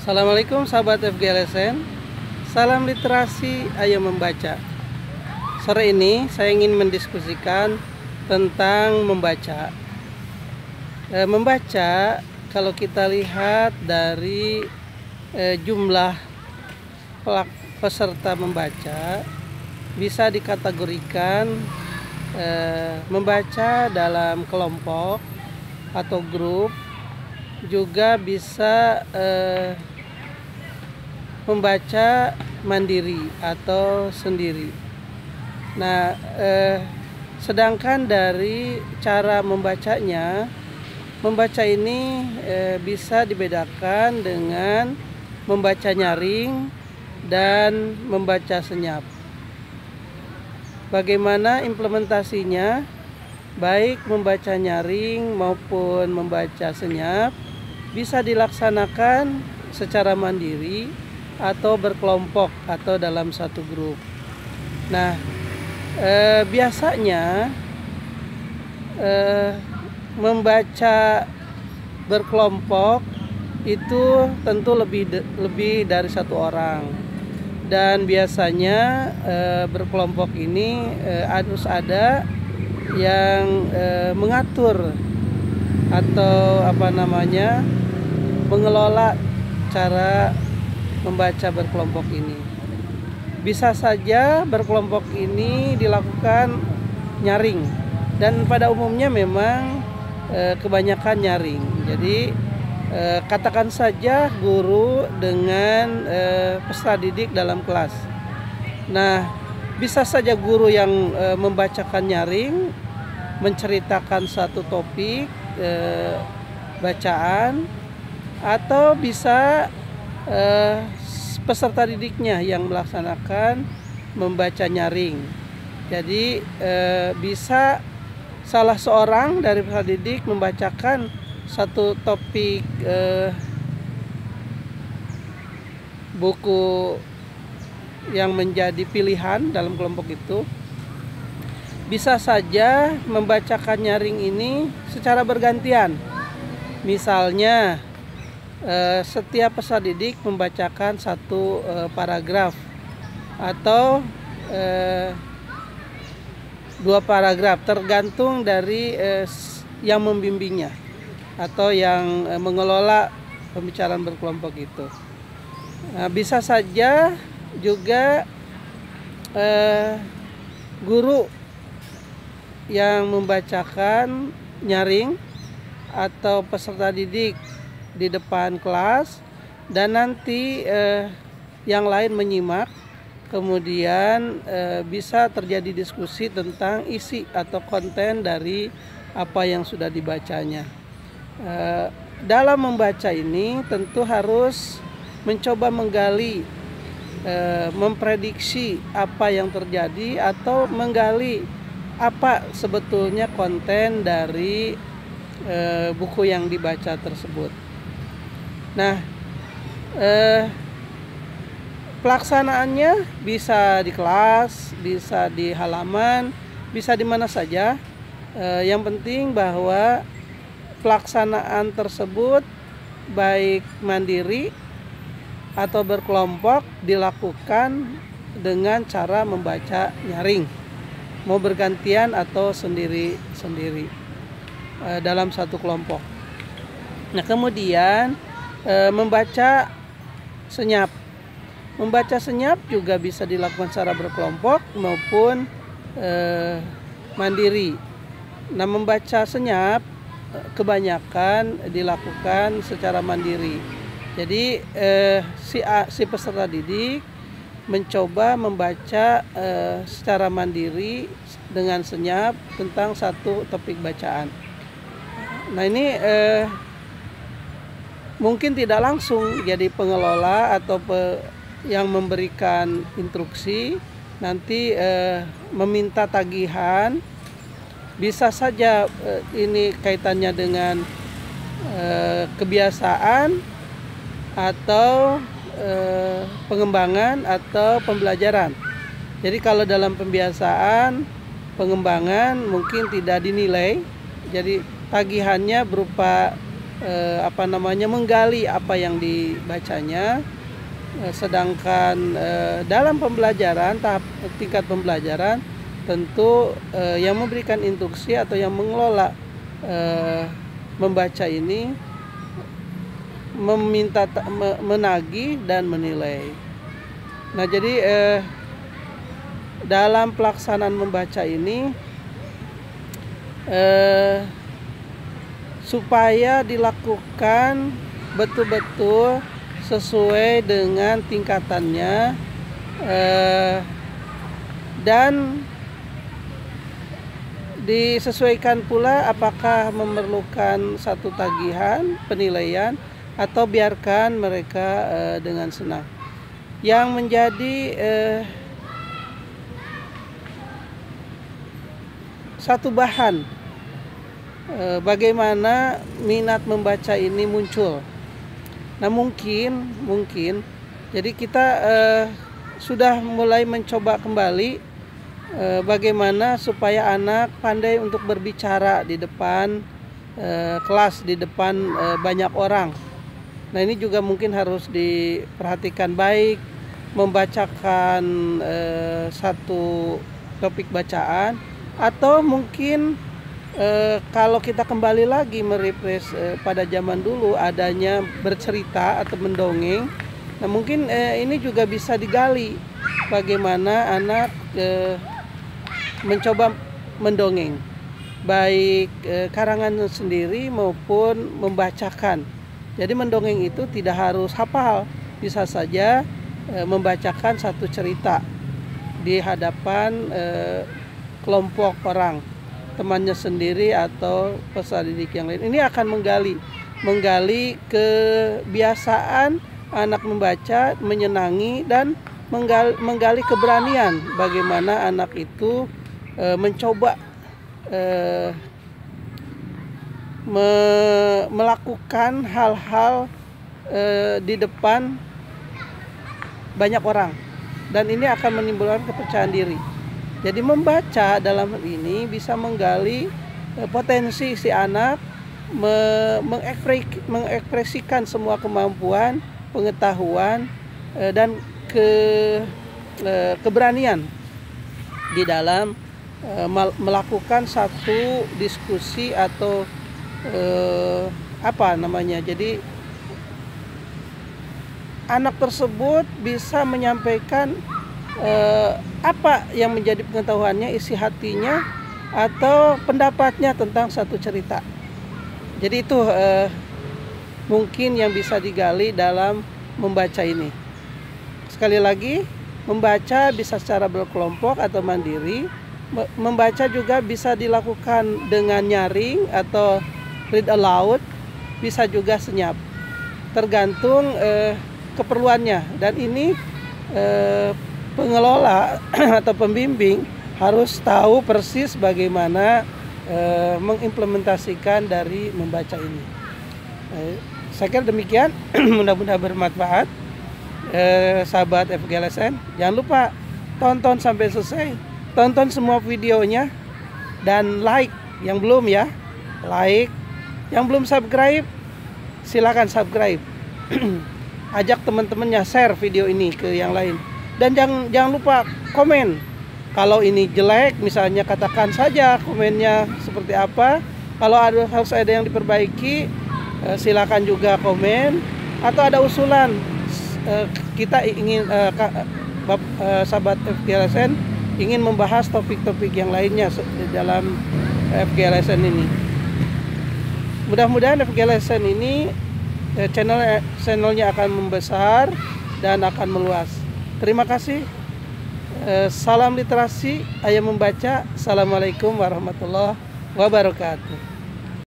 Assalamualaikum sahabat FGLSN. Salam literasi, ayo membaca. Sore ini saya ingin mendiskusikan tentang membaca. Membaca, kalau kita lihat dari jumlah peserta membaca, bisa dikategorikan membaca dalam kelompok atau grup, juga bisa membaca mandiri atau sendiri. Nah, sedangkan dari cara membacanya, membaca ini bisa dibedakan dengan membaca nyaring dan membaca senyap. Bagaimana implementasinya? Baik membaca nyaring maupun membaca senyap bisa dilaksanakan secara mandiri atau berkelompok atau dalam satu grup. Nah, biasanya membaca berkelompok itu tentu lebih dari satu orang, dan biasanya berkelompok ini harus ada yang mengatur atau mengelola cara membaca berkelompok ini. Bisa saja berkelompok ini dilakukan nyaring, dan pada umumnya memang kebanyakan nyaring. Jadi katakan saja guru dengan peserta didik dalam kelas. Nah, bisa saja guru yang membacakan nyaring, menceritakan satu topik bacaan, atau bisa peserta didiknya yang melaksanakan membaca nyaring. Jadi bisa salah seorang dari peserta didik membacakan satu topik buku yang menjadi pilihan dalam kelompok itu. Bisa saja membacakan nyaring ini secara bergantian. Misalnya setiap peserta didik membacakan satu paragraf atau 2 paragraf, tergantung dari yang membimbingnya atau yang mengelola pembicaraan berkelompok itu. Nah, bisa saja juga guru yang membacakan nyaring atau peserta didik di depan kelas, dan nanti yang lain menyimak, kemudian bisa terjadi diskusi tentang isi atau konten dari apa yang sudah dibacanya. Dalam membaca ini tentu harus mencoba menggali, memprediksi apa yang terjadi, atau menggali apa sebetulnya konten dari buku yang dibaca tersebut. Nah, pelaksanaannya bisa di kelas, bisa di halaman, bisa di mana saja. Yang penting bahwa pelaksanaan tersebut baik mandiri atau berkelompok dilakukan dengan cara membaca nyaring, mau bergantian atau sendiri-sendiri dalam satu kelompok. Nah, kemudian membaca senyap. Membaca senyap juga bisa dilakukan secara berkelompok maupun mandiri. Nah, membaca senyap kebanyakan dilakukan secara mandiri. Jadi si peserta didik mencoba membaca secara mandiri dengan senyap tentang satu topik bacaan. Nah, ini mungkin tidak langsung jadi pengelola atau yang memberikan instruksi, nanti meminta tagihan. Bisa saja ini kaitannya dengan kebiasaan atau pengembangan atau pembelajaran. Jadi kalau dalam pembiasaan, pengembangan mungkin tidak dinilai, jadi tagihannya berupa menggali apa yang dibacanya. Sedangkan dalam pembelajaran, tingkat pembelajaran, tentu yang memberikan instruksi atau yang mengelola membaca ini meminta menagih dan menilai. Nah, jadi dalam pelaksanaan membaca ini supaya dilakukan betul-betul sesuai dengan tingkatannya dan disesuaikan pula apakah memerlukan satu tagihan penilaian atau biarkan mereka dengan senang. Yang menjadi satu bahan bagaimana minat membaca ini muncul. Nah, mungkin jadi kita sudah mulai mencoba kembali bagaimana supaya anak pandai untuk berbicara di depan kelas, di depan banyak orang. Nah, ini juga mungkin harus diperhatikan baik, membacakan satu topik bacaan, atau mungkin kalau kita kembali lagi merefresh pada zaman dulu adanya bercerita atau mendongeng. Nah, mungkin ini juga bisa digali bagaimana anak mencoba mendongeng, baik karangan sendiri maupun membacakan. Jadi mendongeng itu tidak harus hafal, bisa saja membacakan satu cerita di hadapan kelompok orang, temannya sendiri atau peserta didik yang lain. Ini akan menggali kebiasaan anak membaca, menyenangi, dan menggali keberanian bagaimana anak itu mencoba melakukan hal-hal di depan banyak orang, dan ini akan menimbulkan kepercayaan diri. Jadi membaca dalam hal ini bisa menggali potensi si anak, mengekspresikan semua kemampuan, pengetahuan, dan keberanian di dalam melakukan satu diskusi atau jadi anak tersebut bisa menyampaikan apa yang menjadi pengetahuannya, isi hatinya, atau pendapatnya tentang satu cerita. Jadi itu mungkin yang bisa digali dalam membaca ini. Sekali lagi, membaca bisa secara berkelompok atau mandiri. Membaca juga bisa dilakukan dengan nyaring atau read aloud, bisa juga senyap, tergantung keperluannya. Dan ini pengelola atau pembimbing harus tahu persis bagaimana mengimplementasikan dari membaca ini. Saya kira demikian. Mudah-mudahan bermanfaat, sahabat FGLSN. Jangan lupa tonton sampai selesai, tonton semua videonya, dan like yang belum ya, like. Yang belum subscribe, silakan subscribe. Ajak teman-temannya share video ini ke yang lain. Dan jangan lupa komen. Kalau ini jelek, misalnya katakan saja komennya seperti apa. Kalau harus ada yang diperbaiki, silakan juga komen. Atau ada usulan, kita ingin sahabat FGLSN ingin membahas topik-topik yang lainnya dalam FGLSN ini. Mudah-mudahan FGLSN ini channelnya akan membesar dan akan meluas. Terima kasih. Salam literasi, ayo membaca. Assalamualaikum warahmatullahi wabarakatuh.